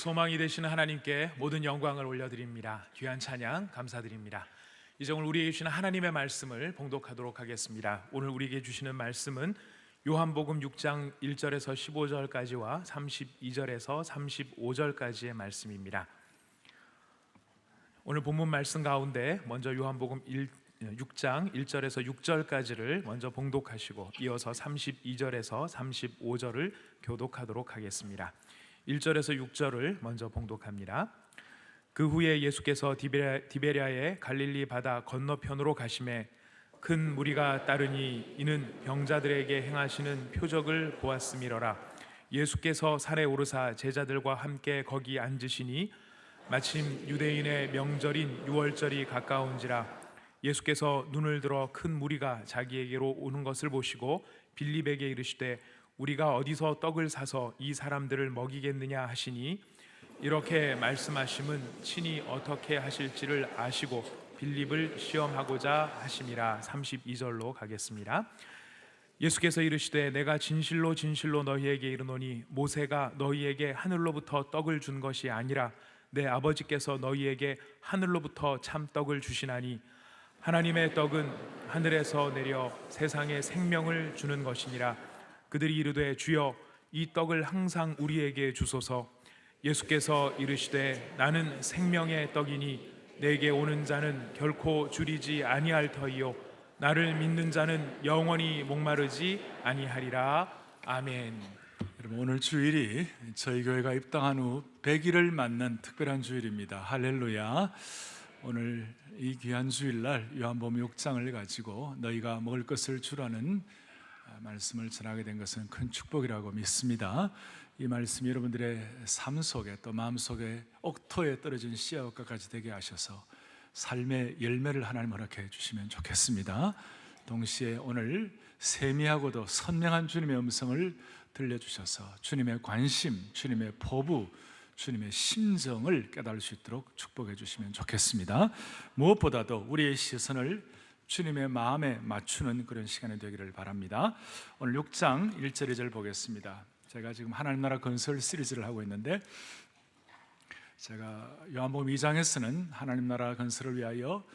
소망이 되시는 하나님께 모든 영광을 올려드립니다. 귀한 찬양 감사드립니다. 이제 오늘 우리에게 주시는 하나님의 말씀을 봉독하도록 하겠습니다. 오늘 우리에게 주시는 말씀은 요한복음 6장 1절에서 15절까지와 32절에서 35절까지의 말씀입니다. 오늘 본문 말씀 가운데 먼저 요한복음 6장 1절에서 6절까지를 먼저 봉독하시고 이어서 32절에서 35절을 교독하도록 하겠습니다. 1절에서 6절을 먼저 봉독합니다. 그 후에 예수께서 디베랴의 갈릴리 바다 건너편으로 가시매 큰 무리가 따르니 이는 병자들에게 행하시는 표적을 보았음이러라. 예수께서 산에 오르사 제자들과 함께 거기 앉으시니 마침 유대인의 명절인 유월절이 가까운지라. 예수께서 눈을 들어 큰 무리가 자기에게로 오는 것을 보시고 빌립에게 이르시되 우리가 어디서 떡을 사서 이 사람들을 먹이겠느냐 하시니 이렇게 말씀하심은 친히 어떻게 하실지를 아시고 빌립을 시험하고자 하심이라. 32절로 가겠습니다. 예수께서 이르시되 내가 진실로 진실로 너희에게 이르노니 모세가 너희에게 하늘로부터 떡을 준 것이 아니라 내 아버지께서 너희에게 하늘로부터 참 떡을 주시나니 하나님의 떡은 하늘에서 내려 세상에 생명을 주는 것이니라. 그들이 이르되 주여 이 떡을 항상 우리에게 주소서. 예수께서 이르시되 나는 생명의 떡이니 내게 오는 자는 결코 줄이지 아니할 터이요 나를 믿는 자는 영원히 목마르지 아니하리라. 아멘. 여러분, 오늘 주일이 저희 교회가 입당한 후 100일을 맞는 특별한 주일입니다. 할렐루야. 오늘 이 귀한 주일날 요한복음 6장을 가지고 너희가 먹을 것을 주라는 말씀을 전하게 된 것은 큰 축복이라고 믿습니다. 이 말씀이 여러분들의 삶 속에 또 마음속에 옥토에 떨어진 씨앗과 같이 되게 하셔서 삶의 열매를 하나님 허락해 주시면 좋겠습니다. 동시에 오늘 세미하고도 선명한 주님의 음성을 들려주셔서 주님의 관심, 주님의 포부, 주님의 심정을 깨달을 수 있도록 축복해 주시면 좋겠습니다. 무엇보다도 우리의 시선을 주님의 마음에 맞추는 그런 시간이 되기를 바랍니다. 오늘 6장 1절 2절 보겠습니다. 제가 지금 하나님 나라 건설 시리즈를 하고 있는데 제가 요한복음 2장에서는 하나님 나라 건설을 위하여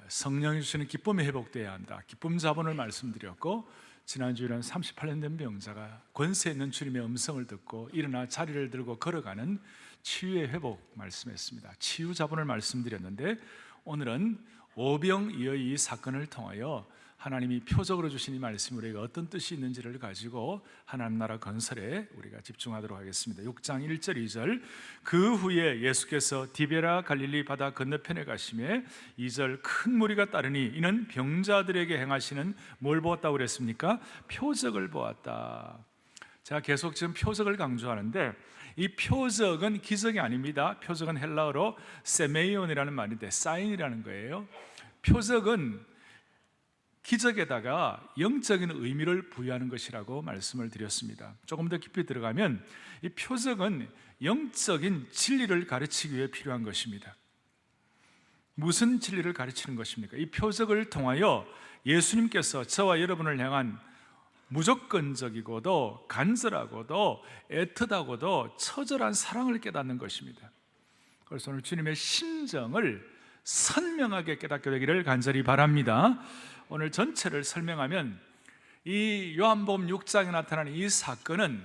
성령이 주시는 기쁨이 회복되어야 한다, 기쁨 자본을 말씀드렸고, 지난주에는 38년 된 병자가 권세 있는 주님의 음성을 듣고 일어나 자리를 들고 걸어가는 치유의 회복 말씀했습니다. 치유 자본을 말씀드렸는데 오늘은 오병이어의 이 사건을 통하여 하나님이 표적으로 주신 이 말씀이 우리가 어떤 뜻이 있는지를 가지고 하나님 나라 건설에 우리가 집중하도록 하겠습니다. 6장 1절 2절. 그 후에 예수께서 디베랴 갈릴리 바다 건너편에 가시매 2절 큰 무리가 따르니 이는 병자들에게 행하시는 뭘 보았다고 그랬습니까? 표적을 보았다. 제가 계속 지금 표적을 강조하는데 이 표적은 기적이 아닙니다. 표적은 헬라어로 세메이온이라는 말인데 사인이라는 거예요. 표적은 기적에다가 영적인 의미를 부여하는 것이라고 말씀을 드렸습니다. 조금 더 깊이 들어가면 이 표적은 영적인 진리를 가르치기 위해 필요한 것입니다. 무슨 진리를 가르치는 것입니까? 이 표적을 통하여 예수님께서 저와 여러분을 향한 무조건적이고도 간절하고도 애틋하고도 처절한 사랑을 깨닫는 것입니다. 그래서 오늘 주님의 심정을 선명하게 깨닫게 되기를 간절히 바랍니다. 오늘 전체를 설명하면 이 요한복음 6장에 나타나는 이 사건은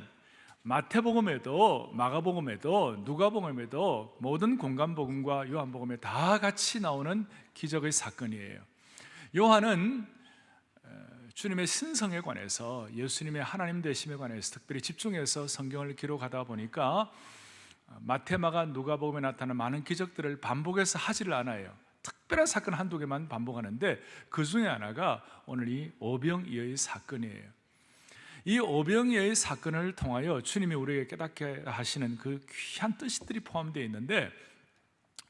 마태복음에도 마가복음에도 누가복음에도 모든 공간복음과 요한복음에 다 같이 나오는 기적의 사건이에요. 요한은 주님의 신성에 관해서, 예수님의 하나님 되심에 관해서 특별히 집중해서 성경을 기록하다 보니까 마태, 마가, 누가복음에 나타나는 많은 기적들을 반복해서 하지를 않아요. 특별한 사건 한두 개만 반복하는데 그 중에 하나가 오늘 이 오병이어의 사건이에요. 이 오병이어의 사건을 통하여 주님이 우리에게 깨닫게 하시는 그 귀한 뜻들이 포함되어 있는데,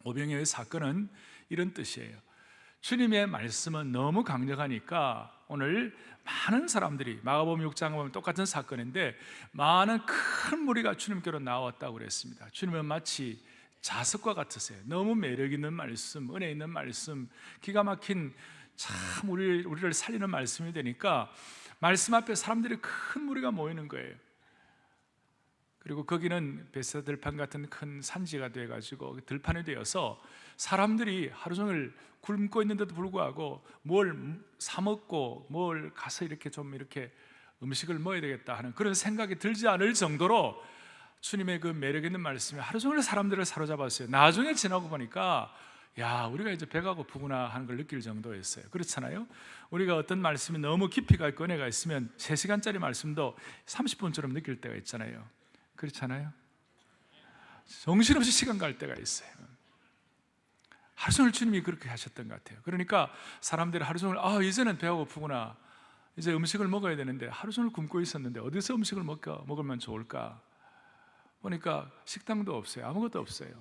오병이어의 사건은 이런 뜻이에요. 주님의 말씀은 너무 강력하니까 오늘 많은 사람들이, 마가복음 6장 보면 똑같은 사건인데 많은 큰 무리가 주님께로 나왔다고 그랬습니다. 주님은 마치 자석과 같으세요. 너무 매력 있는 말씀, 은혜 있는 말씀, 기가 막힌 참 우리를 살리는 말씀이 되니까 말씀 앞에 사람들이 큰 무리가 모이는 거예요. 그리고 거기는 베세다 들판 같은 큰 산지가 돼가지고 들판이 되어서 사람들이 하루 종일 굶고 있는데도 불구하고 뭘 사 먹고 뭘 가서 이렇게 좀 이렇게 음식을 먹어야 되겠다 하는 그런 생각이 들지 않을 정도로 주님의 그 매력 있는 말씀이 하루 종일 사람들을 사로잡았어요. 나중에 지나고 보니까 야, 우리가 이제 배가 고프구나 하는 걸 느낄 정도였어요. 그렇잖아요? 우리가 어떤 말씀이 너무 깊이가 있고 은혜가 있으면 3시간짜리 말씀도 30분처럼 느낄 때가 있잖아요. 그렇잖아요? 정신없이 시간 갈 때가 있어요. 하루 종일 주님이 그렇게 하셨던 것 같아요. 그러니까 사람들이 하루 종일 이제는 배가 고프구나, 이제 음식을 먹어야 되는데 하루 종일 굶고 있었는데 어디서 음식을 먹으면 좋을까 보니까 식당도 없어요. 아무것도 없어요.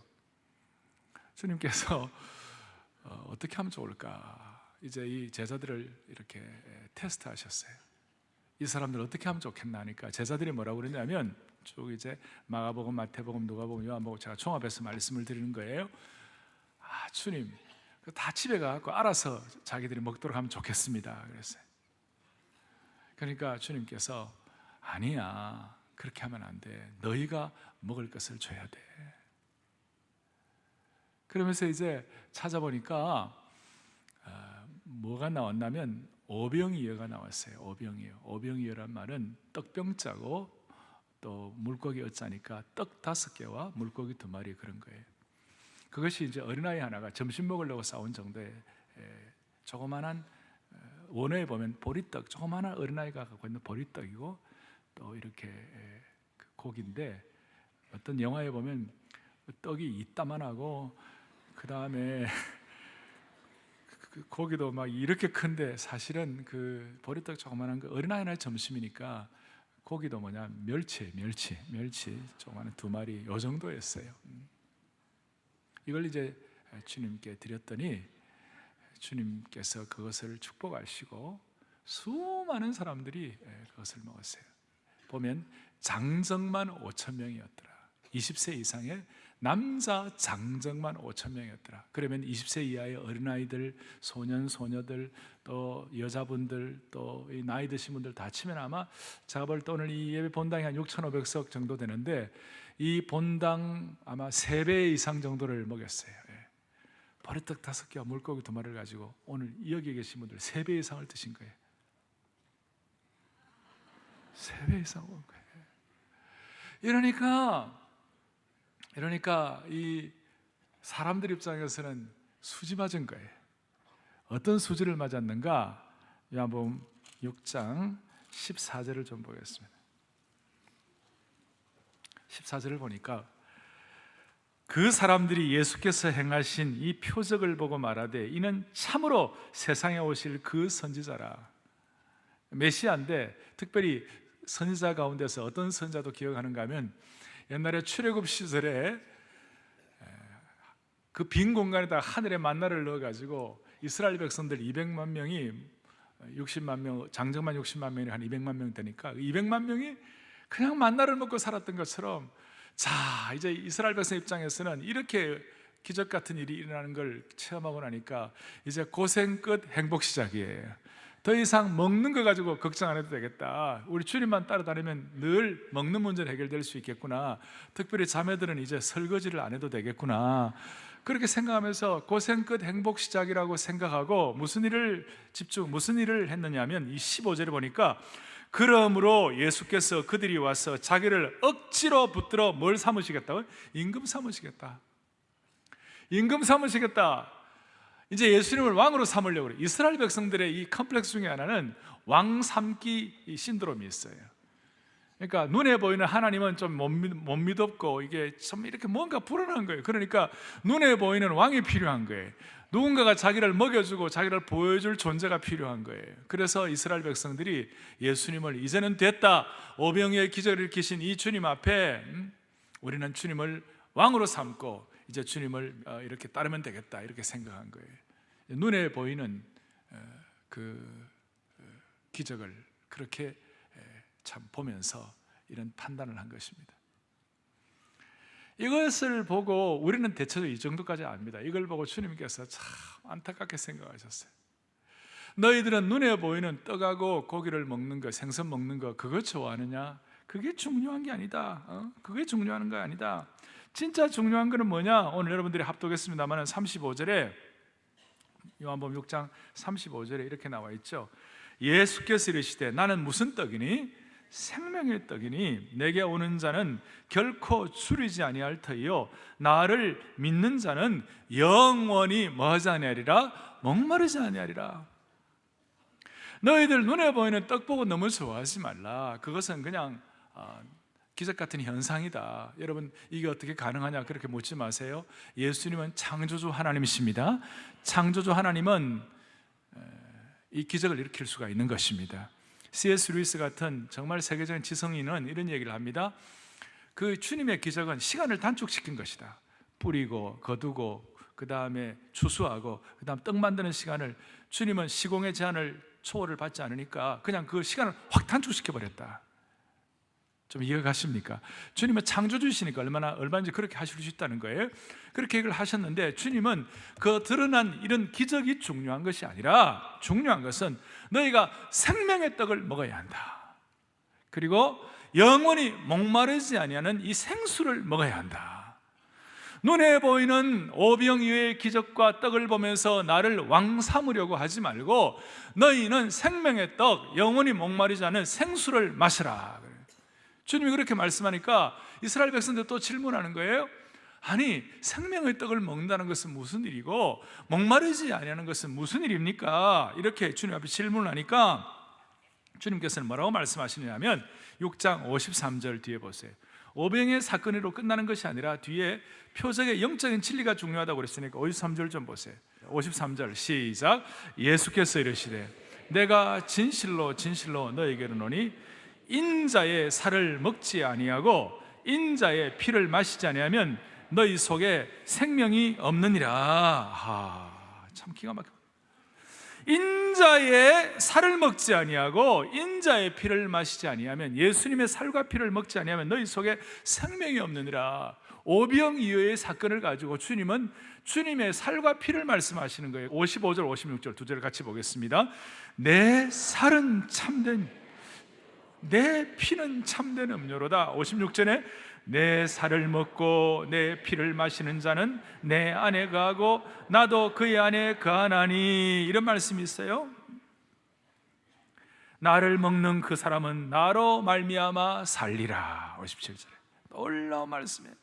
주님께서 어떻게 하면 좋을까, 이제 이 제자들을 이렇게 테스트하셨어요. 이 사람들 어떻게 하면 좋겠나 하니까 제자들이 뭐라고 그러냐면, 쭉 이제 마가복음, 마태복음, 누가복음, 요한복음 제가 종합해서 말씀을 드리는 거예요. 주님, 다 집에 가서 알아서 자기들이 먹도록 하면 좋겠습니다 그랬어요. 그러니까 주님께서 아니야, 그렇게 하면 안 돼. 너희가 먹을 것을 줘야 돼. 그러면서 이제 찾아보니까 뭐가 나왔냐면 오병이어가 나왔어요. 오병이어란 말은 떡병자고 또 물고기 어짜니까 떡 5개와 물고기 2마리 그런 거예요. 그것이 이제 어린아이 하나가 점심 먹으려고 싸운 정도의 조그만한, 원어에 보면 보리떡, 조그만한 어린아이가 갖고 있는 보리떡이고 또 이렇게 고기인데, 어떤 영화에 보면 떡이 이따만하고 그 다음에 그 고기도 막 이렇게 큰데, 사실은 그 보리떡 조그만한 그 어린아이 하나의 점심이니까 고기도 뭐냐, 멸치 조그만한 2마리 요 정도였어요. 이걸 이제 주님께 드렸더니 주님께서 그것을 축복하시고 수많은 사람들이 그것을 먹었어요. 보면 장정만 5,000명이었더라. 20세 이상의 남자 장정만 5,000명이었더라. 그러면 20세 이하의 어린아이들, 소년, 소녀들, 또 여자분들, 또 이 나이 드신 분들 다 치면 아마 제가 볼 때 오늘 이 예배 본당이 한 6,500석 정도 되는데, 이 본당 아마 3배 이상 정도를 먹였어요. 보리떡 5개와 물고기 2마리를 가지고 오늘 여기 계신 분들 3배 이상을 드신 거예요. 3배 이상 먹은 거예요. 이러니까 이 사람들 입장에서는 수지 맞은 거예요. 어떤 수지를 맞았는가? 요한복음 6장 14절을 좀 보겠습니다. 14절을 보니까 그 사람들이 예수께서 행하신 이 표적을 보고 말하되 이는 참으로 세상에 오실 그 선지자라. 메시아인데, 특별히 선지자 가운데서 어떤 선지자도 기억하는가 하면, 옛날에 출애굽 시절에 그 빈 공간에다 하늘에 만나를 넣어가지고 이스라엘 백성들 200만 명이 60만 명, 장정만 60만 명이 한 200만 명 되니까 200만 명이 그냥 만나를 먹고 살았던 것처럼, 자, 이제 이스라엘 백성 입장에서는 이렇게 기적 같은 일이 일어나는 걸 체험하고 나니까 이제 고생 끝 행복 시작이에요. 더 이상 먹는 거 가지고 걱정 안 해도 되겠다. 우리 주님만 따라다니면 늘 먹는 문제는 해결될 수 있겠구나. 특별히 자매들은 이제 설거지를 안 해도 되겠구나. 그렇게 생각하면서 고생 끝 행복 시작이라고 생각하고 무슨 일을 했느냐면, 이 15절에 보니까 그러므로 예수께서 그들이 와서 자기를 억지로 붙들어 뭘 삼으시겠다고? 임금 삼으시겠다. 이제 예수님을 왕으로 삼으려고 그래요. 이스라엘 백성들의 이 컴플렉스 중에 하나는 왕 삼기 신드롬이 있어요. 그러니까 눈에 보이는 하나님은 좀 못 믿었고 이게 좀 이렇게 뭔가 불안한 거예요. 그러니까 눈에 보이는 왕이 필요한 거예요. 누군가가 자기를 먹여주고 자기를 보여줄 존재가 필요한 거예요. 그래서 이스라엘 백성들이 예수님을 이제는 됐다, 오병이어의 기적을 일으키신 이 주님 앞에 우리는 주님을 왕으로 삼고 이제 주님을 이렇게 따르면 되겠다, 이렇게 생각한 거예요. 눈에 보이는 그 기적을 그렇게 참 보면서 이런 판단을 한 것입니다. 이것을 보고 우리는 대체로 이 정도까지 압니다. 이걸 보고 주님께서 참 안타깝게 생각하셨어요. 너희들은 눈에 보이는 떡하고 고기를 먹는 거, 생선 먹는 거, 그거 좋아하느냐? 그게 중요한 게 아니다. 그게 중요한 거 아니다. 진짜 중요한 거는 뭐냐? 오늘 여러분들이 합독했습니다만 35절에 요한복음 6장 35절에 이렇게 나와 있죠. 예수께서 이르시되 나는 무슨 떡이니? 생명의 떡이니 내게 오는 자는 결코 줄이지 아니할 터이요 나를 믿는 자는 영원히 뭐하지 아니하리라? 목마르지 아니하리라. 너희들 눈에 보이는 떡 보고 너무 좋아하지 말라. 그것은 그냥 기적 같은 현상이다. 여러분 이게 어떻게 가능하냐 그렇게 묻지 마세요. 예수님은 창조주 하나님이십니다. 창조주 하나님은 이 기적을 일으킬 수가 있는 것입니다. C.S. 루이스 같은 정말 세계적인 지성인은 이런 얘기를 합니다. 그 주님의 기적은 시간을 단축시킨 것이다. 뿌리고 거두고 그 다음에 추수하고 그 다음 떡 만드는 시간을 주님은 시공의 제한을 초월을 받지 않으니까 그냥 그 시간을 확 단축시켜 버렸다. 좀 이해가 가십니까? 주님은 창조주시니까 얼마든지 그렇게 하실 수 있다는 거예요. 그렇게 얘기를 하셨는데 주님은 그 드러난 이런 기적이 중요한 것이 아니라 중요한 것은 너희가 생명의 떡을 먹어야 한다. 그리고 영원히 목마르지 아니하는 이 생수를 먹어야 한다. 눈에 보이는 오병이어의 기적과 떡을 보면서 나를 왕 삼으려고 하지 말고 너희는 생명의 떡, 영원히 목마르지 않은 생수를 마시라. 주님이 그렇게 말씀하니까 이스라엘 백성들 또 질문하는 거예요. 아니 생명의 떡을 먹는다는 것은 무슨 일이고 목마르지 아니하는 것은 무슨 일입니까? 이렇게 주님 앞에 질문을 하니까 주님께서는 뭐라고 말씀하시냐면 6장 53절 뒤에 보세요. 오병의 사건으로 끝나는 것이 아니라 뒤에 표적의 영적인 진리가 중요하다고 그랬으니까 53절 좀 보세요. 53절 시작. 예수께서 이르시되 내가 진실로 진실로 너에게 이르노니 인자의 살을 먹지 아니하고 인자의 피를 마시지 아니하면 너희 속에 생명이 없느니라. 참 기가 막혀. 인자의 살을 먹지 아니하고 인자의 피를 마시지 아니하면, 예수님의 살과 피를 먹지 아니하면 너희 속에 생명이 없느니라. 오병이어의 사건을 가지고 주님은 주님의 살과 피를 말씀하시는 거예요. 55절 56절 두 절을 같이 보겠습니다. 내 살은 참된, 내 피는 참된 음료로다. 56절에 내 살을 먹고 내 피를 마시는 자는 내 안에 거하고 나도 그의 안에 거하나니, 이런 말씀이 있어요. 나를 먹는 그 사람은 나로 말미암아 살리라. 57절에 놀라운 말씀이에요.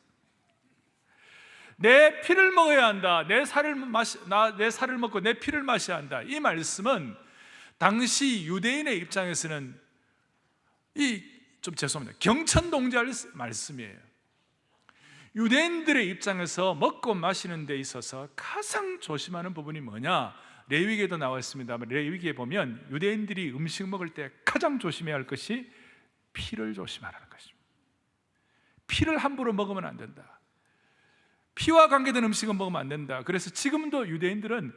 내 피를 먹어야 한다. 내 살을 먹고 내 피를 마셔야 한다. 이 말씀은 당시 유대인의 입장에서는 좀 죄송합니다, 경천동지할 말씀이에요. 유대인들의 입장에서 먹고 마시는 데 있어서 가장 조심하는 부분이 뭐냐? 레위기에도 나와 있습니다만, 레위기에 보면 유대인들이 음식 먹을 때 가장 조심해야 할 것이 피를 조심하라는 것입니다. 피를 함부로 먹으면 안 된다. 피와 관계된 음식은 먹으면 안 된다. 그래서 지금도 유대인들은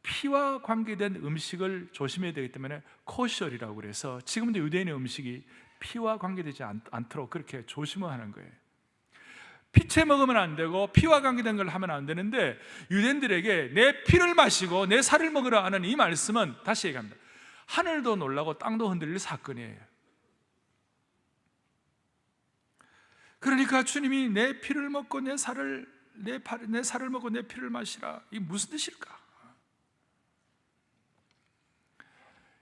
피와 관계된 음식을 조심해야 되기 때문에 코셔리라고 그래서 지금도 유대인의 음식이 피와 관계되지 않도록 그렇게 조심을 하는 거예요. 피채 먹으면 안 되고 피와 관계된 걸 하면 안 되는데, 유대인들에게 내 피를 마시고 내 살을 먹으라 하는 이 말씀은, 다시 얘기합니다, 하늘도 놀라고 땅도 흔들릴 사건이에요. 그러니까 주님이 내 피를 먹고 내 살을 먹고 내 피를 마시라, 이게 무슨 뜻일까?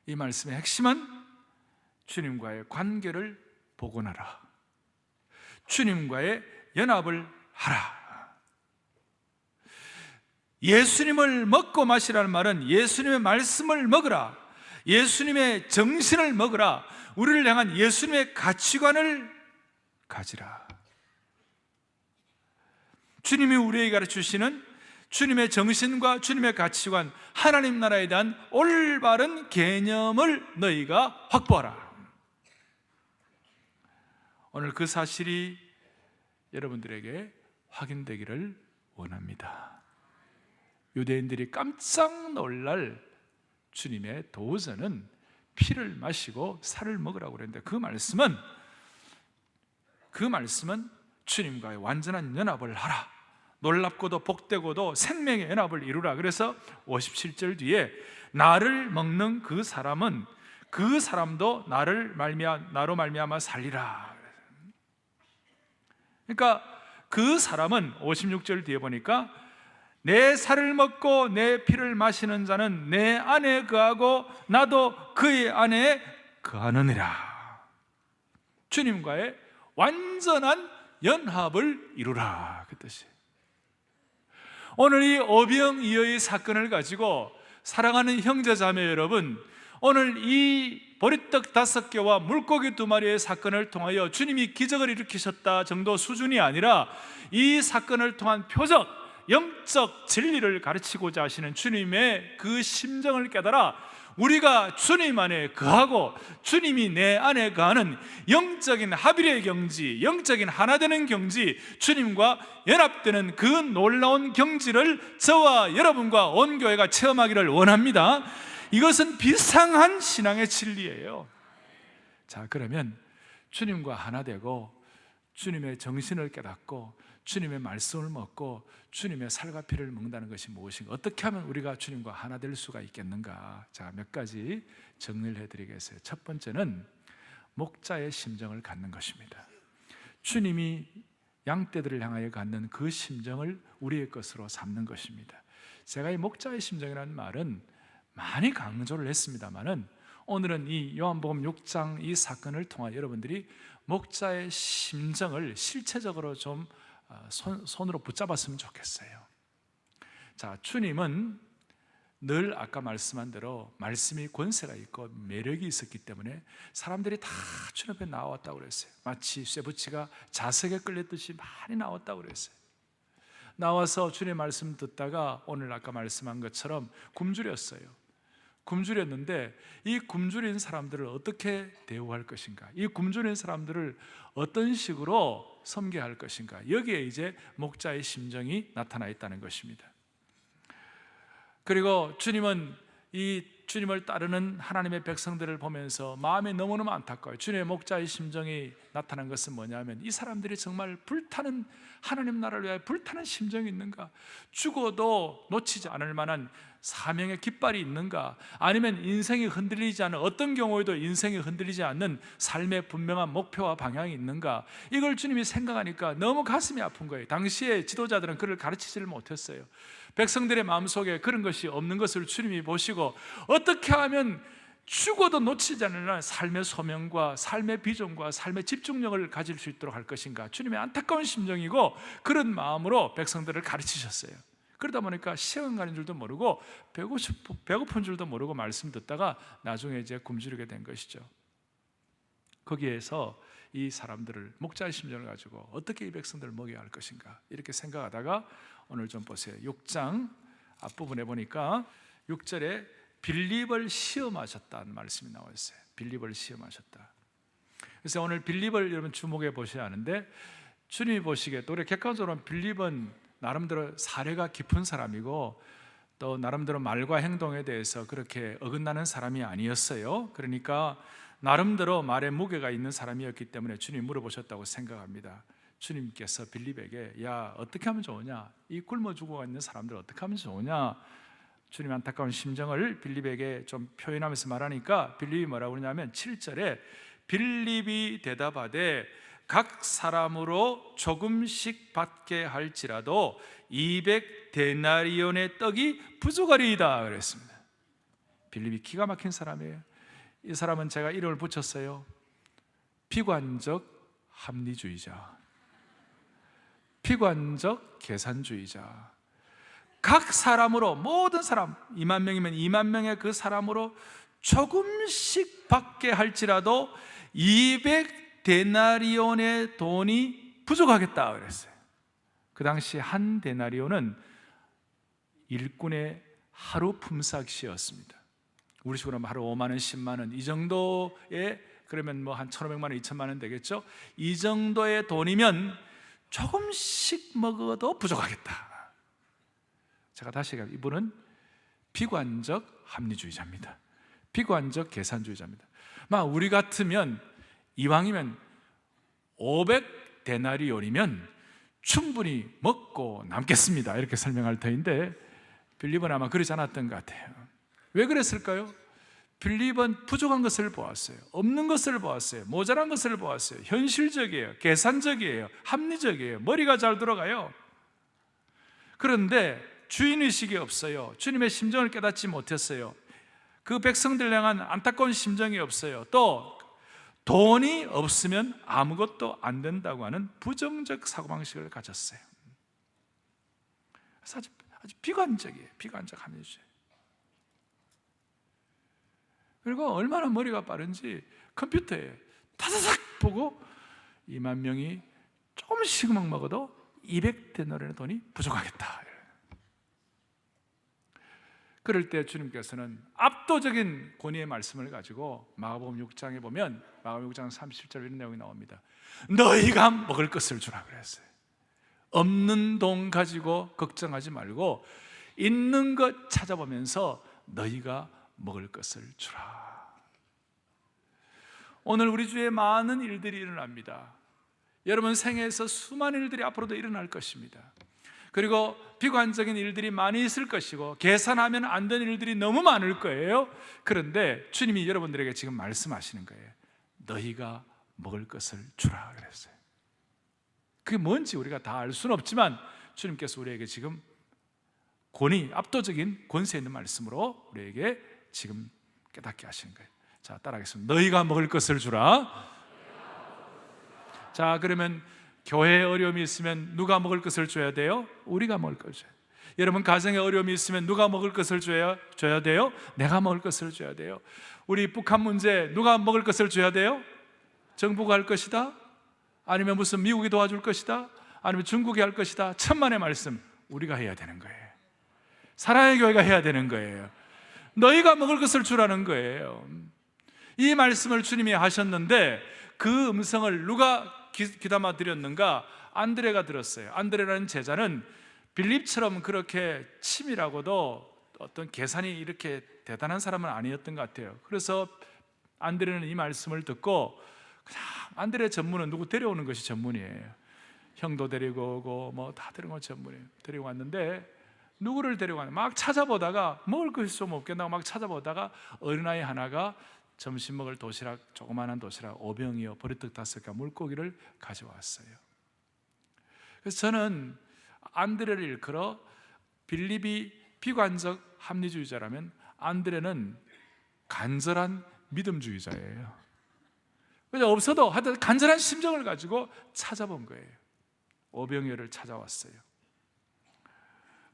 이 말씀의 핵심은 주님과의 관계를 복원하라, 주님과의 연합을 하라. 예수님을 먹고 마시라는 말은 예수님의 말씀을 먹으라, 예수님의 정신을 먹으라, 우리를 향한 예수님의 가치관을 가지라. 주님이 우리에게 가르치시는 주님의 정신과 주님의 가치관, 하나님 나라에 대한 올바른 개념을 너희가 확보하라. 오늘 그 사실이 여러분들에게 확인되기를 원합니다. 유대인들이 깜짝 놀랄 주님의 도전은 피를 마시고 살을 먹으라고 그랬는데, 그 말씀은 주님과의 완전한 연합을 하라, 놀랍고도 복되고도 생명의 연합을 이루라. 그래서 57절 뒤에 나를 먹는 그 사람은 그 사람도 나로 말미암아 살리라. 그러니까 그 사람은 56절 뒤에 보니까 내 살을 먹고 내 피를 마시는 자는 내 안에 거하고 나도 그의 안에 거하느니라. 주님과의 완전한 연합을 이루라, 그 뜻이에요. 오늘 이 오병이어의 사건을 가지고 사랑하는 형제자매 여러분, 오늘 이 보리떡 5개와 물고기 2마리의 사건을 통하여 주님이 기적을 일으키셨다 정도 수준이 아니라 이 사건을 통한 표적, 영적 진리를 가르치고자 하시는 주님의 그 심정을 깨달아 우리가 주님 안에 거하고 주님이 내 안에 거하는 영적인 합일의 경지, 영적인 하나 되는 경지, 주님과 연합되는 그 놀라운 경지를 저와 여러분과 온 교회가 체험하기를 원합니다. 이것은 비상한 신앙의 진리예요. 자, 그러면 주님과 하나 되고 주님의 정신을 깨닫고 주님의 말씀을 먹고 주님의 살과 피를 먹는다는 것이 무엇인가? 어떻게 하면 우리가 주님과 하나 될 수가 있겠는가? 자, 몇 가지 정리를 해드리겠어요. 첫 번째는 목자의 심정을 갖는 것입니다. 주님이 양떼들을 향하여 갖는 그 심정을 우리의 것으로 삼는 것입니다. 제가 이 목자의 심정이라는 말은 많이 강조를 했습니다만은 오늘은 이 요한복음 6장 이 사건을 통하여 여러분들이 목자의 심정을 실체적으로 좀 손으로 붙잡았으면 좋겠어요. 자, 주님은 늘 아까 말씀한 대로 말씀이 권세가 있고 매력이 있었기 때문에 사람들이 다 주님 앞에 나왔다고 그랬어요. 마치 쇠붙이가 자석에 끌렸듯이 많이 나왔다고 그랬어요. 나와서 주님의 말씀 듣다가 오늘 아까 말씀한 것처럼 굶주렸어요. 굶주렸는데 이 굶주린 사람들을 어떻게 대우할 것인가, 이 굶주린 사람들을 어떤 식으로 섬겨야 할 것인가, 여기에 이제 목자의 심정이 나타나 있다는 것입니다. 그리고 주님은 이 주님을 따르는 하나님의 백성들을 보면서 마음이 너무너무 안타까워요. 주님의 목자의 심정이 나타난 것은 뭐냐면 이 사람들이 정말 불타는 하나님 나라를 위하여 불타는 심정이 있는가, 죽어도 놓치지 않을 만한 사명의 깃발이 있는가, 아니면 인생이 흔들리지 않는, 어떤 경우에도 인생이 흔들리지 않는 삶의 분명한 목표와 방향이 있는가, 이걸 주님이 생각하니까 너무 가슴이 아픈 거예요. 당시에 지도자들은 그를 가르치지를 못했어요. 백성들의 마음속에 그런 것이 없는 것을 주님이 보시고 어떻게 하면 죽어도 놓치지 않는 삶의 소명과 삶의 비전과 삶의 집중력을 가질 수 있도록 할 것인가, 주님의 안타까운 심정이고 그런 마음으로 백성들을 가르치셨어요. 그러다 보니까 시간 가는 줄도 모르고 배고픈 줄도 모르고 말씀 듣다가 나중에 이제 굶주리게 된 것이죠. 거기에서 이 사람들을, 목자의 심정을 가지고 어떻게 이 백성들을 먹여야 할 것인가 이렇게 생각하다가 오늘 좀 보세요. 6장 앞부분에 보니까 6절에 빌립을 시험하셨다는 말씀이 나와 있어요. 빌립을 시험하셨다. 그래서 오늘 빌립을 여러분 주목해 보셔야 하는데, 주님이 보시기에 또 우리 객관적으로 빌립은 나름대로 사례가 깊은 사람이고 또 나름대로 말과 행동에 대해서 그렇게 어긋나는 사람이 아니었어요. 그러니까 나름대로 말에 무게가 있는 사람이었기 때문에 주님이 물어보셨다고 생각합니다. 주님께서 빌립에게 야, 어떻게 하면 좋으냐, 이 굶어 죽어 있는 사람들 어떻게 하면 좋으냐, 주님 안타까운 심정을 빌립에게 좀 표현하면서 말하니까 빌립이 뭐라고 그러냐면 7절에 빌립이 대답하되 각 사람으로 조금씩 받게 할지라도 200데나리온의 떡이 부족하리이다 그랬습니다. 빌립이 기가 막힌 사람이에요. 이 사람은 제가 이름을 붙였어요. 비관적 합리주의자, 비관적 계산주의자. 각 사람으로, 모든 사람 2만 명이면 2만 명의 그 사람으로 조금씩 받게 할지라도 200데나리온의 돈이 부족하겠다 그랬어요. 그 당시 한 데나리온은 일꾼의 하루 품삯이었습니다. 우리 식으로 하면 하루 5만 원, 10만 원 이 정도의, 그러면 뭐 한 1,500만 원, 2,000만 원 되겠죠. 이 정도의 돈이면 조금씩 먹어도 부족하겠다. 제가 다시 얘기합니다. 이분은 비관적 합리주의자입니다. 비관적 계산주의자입니다. 막 우리 같으면 이왕이면 500데나리온이면 충분히 먹고 남겠습니다 이렇게 설명할 터인데 빌립은 아마 그러지 않았던 것 같아요. 왜 그랬을까요? 빌립은 부족한 것을 보았어요. 없는 것을 보았어요. 모자란 것을 보았어요. 현실적이에요. 계산적이에요. 합리적이에요. 머리가 잘 돌아가요. 그런데 주인의식이 없어요. 주님의 심정을 깨닫지 못했어요. 그 백성들 향한 안타까운 심정이 없어요. 또 돈이 없으면 아무것도 안 된다고 하는 부정적 사고방식을 가졌어요. 그래서 아주 비관적이에요. 비관적 합리주의. 그리고 얼마나 머리가 빠른지 컴퓨터에 타사삭 보고 2만 명이 조금씩 먹어도 200데나리온의 돈이 부족하겠다. 그럴 때 주님께서는 압도적인 권위의 말씀을 가지고 마가복음 6장에 보면 마가복음 6장 37절 이런 내용이 나옵니다. 너희가 먹을 것을 주라 그랬어요. 없는 돈 가지고 걱정하지 말고 있는 것 찾아보면서 너희가 먹을 것을 주라. 오늘 우리 주위에 많은 일들이 일어납니다. 여러분 생애에서 수많은 일들이 앞으로도 일어날 것입니다. 그리고 비관적인 일들이 많이 있을 것이고 계산하면 안 되는 일들이 너무 많을 거예요. 그런데 주님이 여러분들에게 지금 말씀하시는 거예요. 너희가 먹을 것을 주라 그랬어요. 그게 뭔지 우리가 다 알 수는 없지만 주님께서 우리에게 지금 압도적인 권세 있는 말씀으로 우리에게 지금 깨닫게 하시는 거예요. 자, 따라하겠습니다. 너희가 먹을 것을 주라. 자, 그러면 교회에 어려움이 있으면 누가 먹을 것을 줘야 돼요? 우리가 먹을 것을 줘야 돼요. 여러분 가정에 어려움이 있으면 누가 먹을 것을 줘야 돼요? 내가 먹을 것을 줘야 돼요. 우리 북한 문제 누가 먹을 것을 줘야 돼요? 정부가 할 것이다? 아니면 무슨 미국이 도와줄 것이다? 아니면 중국이 할 것이다? 천만의 말씀, 우리가 해야 되는 거예요. 사랑의 교회가 해야 되는 거예요. 너희가 먹을 것을 주라는 거예요. 이 말씀을 주님이 하셨는데 그 음성을 누가 귀담아 드렸는가? 안드레가 들었어요. 안드레라는 제자는 빌립처럼 그렇게 치밀하고도 어떤 계산이 이렇게 대단한 사람은 아니었던 것 같아요. 그래서 안드레는 이 말씀을 듣고 그냥 안드레 전문은 누구 데려오는 것이 전문이에요. 형도 데리고 오고 뭐 다 데리고 온 전문이에요. 데리고 왔는데 누구를 데리고 왔냐? 막 찾아보다가 먹을 것이 좀 없겠나 막 찾아보다가 어린아이 하나가 점심 먹을 도시락, 조그마한 도시락 5병이요 보리떡 5개 물고기를 가져왔어요. 그래서 저는 안드레를 일컬어 빌립이 비관적 합리주의자라면 안드레는 간절한 믿음주의자예요. 그냥 없어도 하여튼 간절한 심정을 가지고 찾아본 거예요. 5병이어를 찾아왔어요.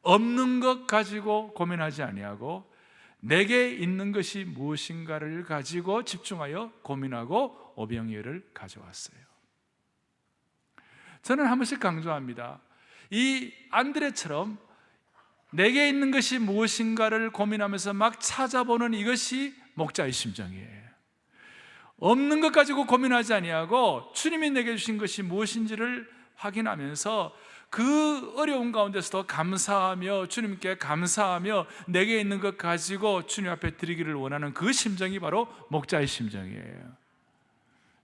없는 것 가지고 고민하지 아니하고 내게 있는 것이 무엇인가를 가지고 집중하여 고민하고 오병이어를 가져왔어요. 저는 한 번씩 강조합니다. 이 안드레처럼 내게 있는 것이 무엇인가를 고민하면서 막 찾아보는 이것이 목자의 심정이에요. 없는 것 가지고 고민하지 아니하고 주님이 내게 주신 것이 무엇인지를 확인하면서 그 어려운 가운데서도 감사하며 주님께 감사하며 내게 있는 것 가지고 주님 앞에 드리기를 원하는 그 심정이 바로 목자의 심정이에요.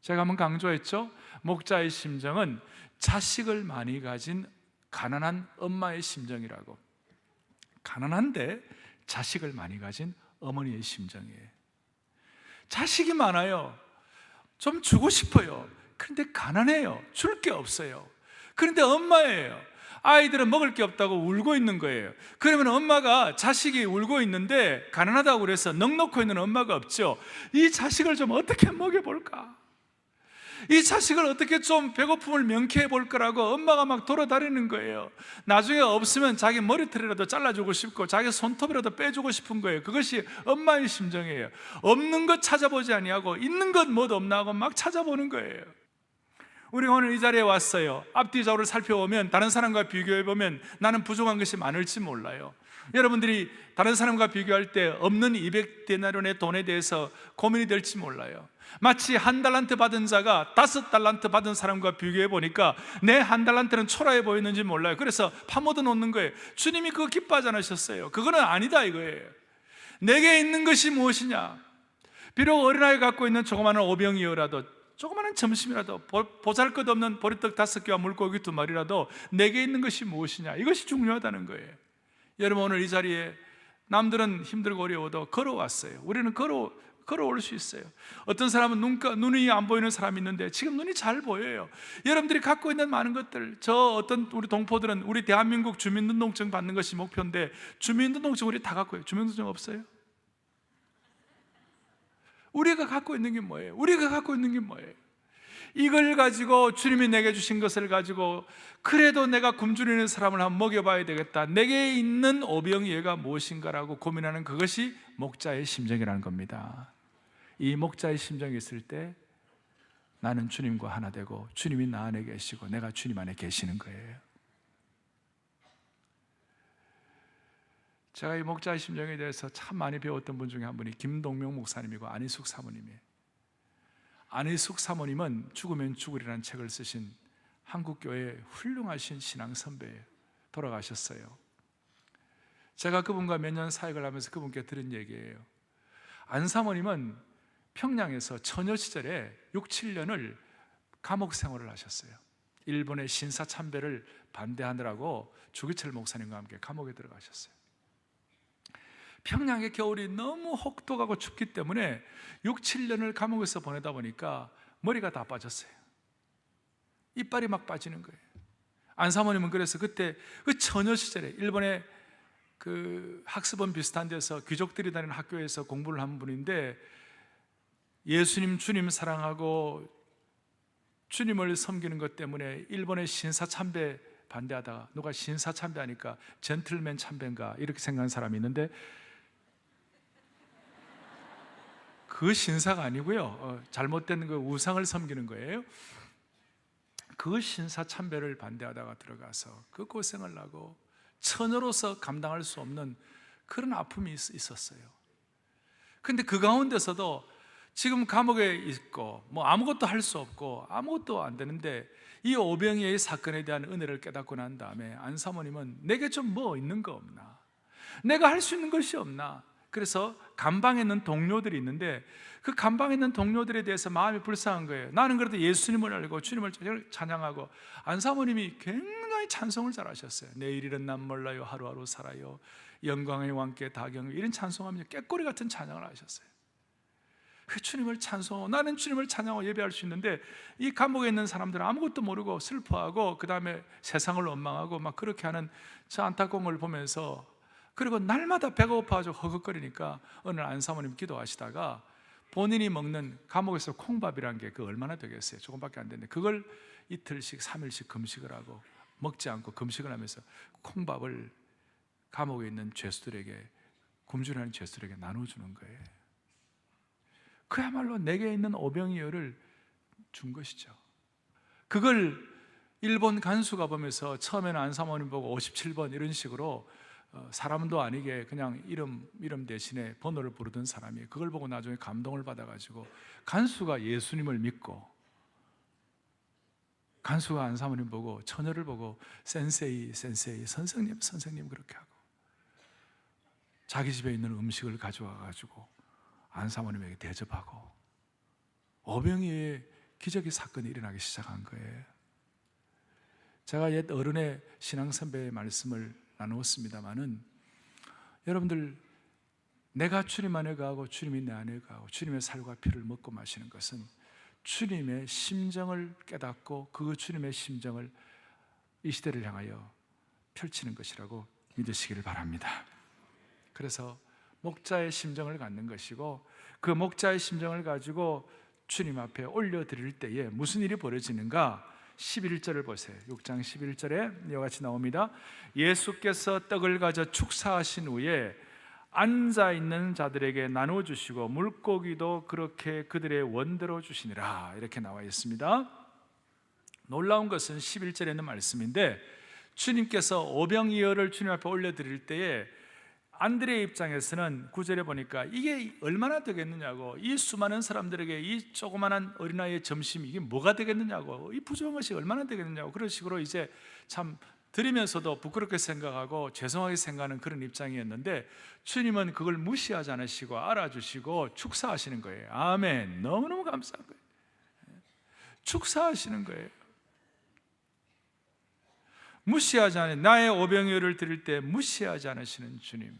제가 한번 강조했죠. 목자의 심정은 자식을 많이 가진 가난한 엄마의 심정이라고. 가난한데 자식을 많이 가진 어머니의 심정이에요. 자식이 많아요. 좀 주고 싶어요. 그런데 가난해요. 줄 게 없어요. 그런데 엄마예요. 아이들은 먹을 게 없다고 울고 있는 거예요. 그러면 엄마가 자식이 울고 있는데 가난하다고 그래서 넉넉히 있는 엄마가 없죠. 이 자식을 좀 어떻게 먹여볼까? 이 자식을 어떻게 좀 배고픔을 명쾌해 볼 거라고 엄마가 막 돌아다니는 거예요. 나중에 없으면 자기 머리털이라도 잘라주고 싶고 자기 손톱이라도 빼주고 싶은 거예요. 그것이 엄마의 심정이에요. 없는 것 찾아보지 아니하고 있는 것 뭐 없나 하고 막 찾아보는 거예요. 우리 오늘 이 자리에 왔어요. 앞뒤 좌우를 살펴보면 다른 사람과 비교해보면 나는 부족한 것이 많을지 몰라요. 여러분들이 다른 사람과 비교할 때 없는 200데나리온의 돈에 대해서 고민이 될지 몰라요. 마치 1달란트 받은 자가 5달란트 받은 사람과 비교해 보니까 내 1달란트는 초라해 보이는지 몰라요. 그래서 파묻어 놓는 거예요. 주님이 그거 기뻐하지 않으셨어요. 그거는 아니다 이거예요. 내게 있는 것이 무엇이냐? 비록 어린아이 갖고 있는 조그마한 오병이어라도 조그마한 점심이라도 보잘것없는 보리떡 5개와 물고기 2마리라도 내게 있는 것이 무엇이냐? 이것이 중요하다는 거예요. 여러분 오늘 이 자리에 남들은 힘들고 어려워도 걸어왔어요. 우리는 걸어올 수 있어요. 어떤 사람은 눈이 안 보이는 사람이 있는데 지금 눈이 잘 보여요. 여러분들이 갖고 있는 많은 것들, 우리 동포들은 우리 대한민국 주민등록증 받는 것이 목표인데 주민등록증 우리 다 갖고 있어요. 주민등록증 없어요? 우리가 갖고 있는 게 뭐예요? 이걸 가지고 주님이 내게 주신 것을 가지고 그래도 내가 굶주리는 사람을 한번 먹여봐야 되겠다, 내게 있는 오병이어가 무엇인가라고 고민하는 그것이 목자의 심정이라는 겁니다. 이 목자의 심정이 있을 때 나는 주님과 하나 되고 주님이 나 안에 계시고 내가 주님 안에 계시는 거예요. 제가 이 목자의 심정에 대해서 참 많이 배웠던 분 중에 한 분이 김동명 목사님이고 안희숙 사모님이에요. 안희숙 사모님은 죽으면 죽으리라는 책을 쓰신 한국교회의 훌륭하신 신앙 선배예요. 돌아가셨어요. 제가 그분과 몇 년 사역을 하면서 그분께 들은 얘기예요. 안 사모님은 평양에서 처녀 시절에 6, 7년을 감옥 생활을 하셨어요. 일본의 신사 참배를 반대하느라고 주기철 목사님과 함께 감옥에 들어가셨어요. 평양의 겨울이 너무 혹독하고 춥기 때문에 6, 7년을 감옥에서 보내다 보니까 머리가 다 빠졌어요. 이빨이 막 빠지는 거예요. 안 사모님은 그래서 그때 그 처녀 시절에 일본의 그 학습원 비슷한 데서 귀족들이 다니는 학교에서 공부를 한 분인데 예수님, 주님 사랑하고 주님을 섬기는 것 때문에 일본의 신사 참배 반대하다가 누가 신사 참배하니까 젠틀맨 참배인가 이렇게 생각하는 사람이 있는데 그 신사가 아니고요, 잘못된 그 우상을 섬기는 거예요. 그 신사 참배를 반대하다가 들어가서 그 고생을 하고 처녀로서 감당할 수 없는 그런 아픔이 있었어요. 근데 그 가운데서도 지금 감옥에 있고 뭐 아무것도 할 수 없고 아무것도 안 되는데 이 오병이어의 사건에 대한 은혜를 깨닫고 난 다음에 안 사모님은 내게 좀 뭐 있는 거 없나? 내가 할 수 있는 것이 없나? 그래서 감방에 있는 동료들이 있는데 그 감방에 있는 동료들에 대해서 마음이 불쌍한 거예요. 나는 그래도 예수님을 알고 주님을 찬양하고 안 사모님이 굉장히 찬송을 잘하셨어요. 내일이란 난 몰라요, 하루하루 살아요, 영광의 왕께 다경, 이런 찬송하면서 꾀꼬리 같은 찬양을 하셨어요. 주님을 찬송하고 나는 주님을 찬양하고 예배할 수 있는데 이 감옥에 있는 사람들은 아무것도 모르고 슬퍼하고 그 다음에 세상을 원망하고 막 그렇게 하는 저 안타까운 걸 보면서, 그리고 날마다 배가 고파가지고 허걱거리니까 어느 날 안 사모님 기도하시다가 본인이 먹는 감옥에서 콩밥이라는 게 그 얼마나 되겠어요? 조금밖에 안 되는데 그걸 이틀씩 3일씩 금식을 하고 먹지 않고 금식을 하면서 콩밥을 감옥에 있는 죄수들에게, 굶주리는 죄수들에게 나눠주는 거예요. 그야말로 내게 있는 오병이어를 준 것이죠. 그걸 일본 간수가 보면서 처음에는 안 사모님 보고 57번 이런 식으로 사람도 아니게 그냥 이름 대신에 번호를 부르던 사람이 그걸 보고 나중에 감동을 받아가지고 간수가 예수님을 믿고 간수가 안 사모님 보고 처녀를 보고 센세이 선생님 그렇게 하고 자기 집에 있는 음식을 가져와가지고 안 사모님에게 대접하고 오병이어의 기적의 사건이 일어나기 시작한 거예요. 제가 옛 어른의 신앙 선배의 말씀을 나누었습니다마는 여러분들, 내가 주님 안에 가고 주님이 내 안에 가고 주님의 살과 피를 먹고 마시는 것은 주님의 심정을 깨닫고 그 주님의 심정을 이 시대를 향하여 펼치는 것이라고 믿으시기를 바랍니다. 그래서 목자의 심정을 갖는 것이고 그 목자의 심정을 가지고 주님 앞에 올려드릴 때에 무슨 일이 벌어지는가? 11절을 보세요. 6장 11절에 이와 같이 나옵니다. 예수께서 떡을 가져 축사하신 후에 앉아있는 자들에게 나눠주시고 물고기도 그렇게 그들의 원대로 주시니라, 이렇게 나와 있습니다. 놀라운 것은 11절에 있는 말씀인데 주님께서 오병이어를 주님 앞에 올려드릴 때에 안드레의 입장에서는 9절에 보니까 이게 얼마나 되겠느냐고, 이 수많은 사람들에게 이 조그만한 어린아이의 점심이 이게 뭐가 되겠느냐고, 이 부족한 것이 얼마나 되겠느냐고, 그런 식으로 이제 참 드리면서도 부끄럽게 생각하고 죄송하게 생각하는 그런 입장이었는데 주님은 그걸 무시하지 않으시고 알아주시고 축사하시는 거예요. 아멘. 너무너무 감사한 거예요. 축사하시는 거예요. 무시하지 않으시는, 나의 오병이어를 드릴 때 무시하지 않으시는 주님.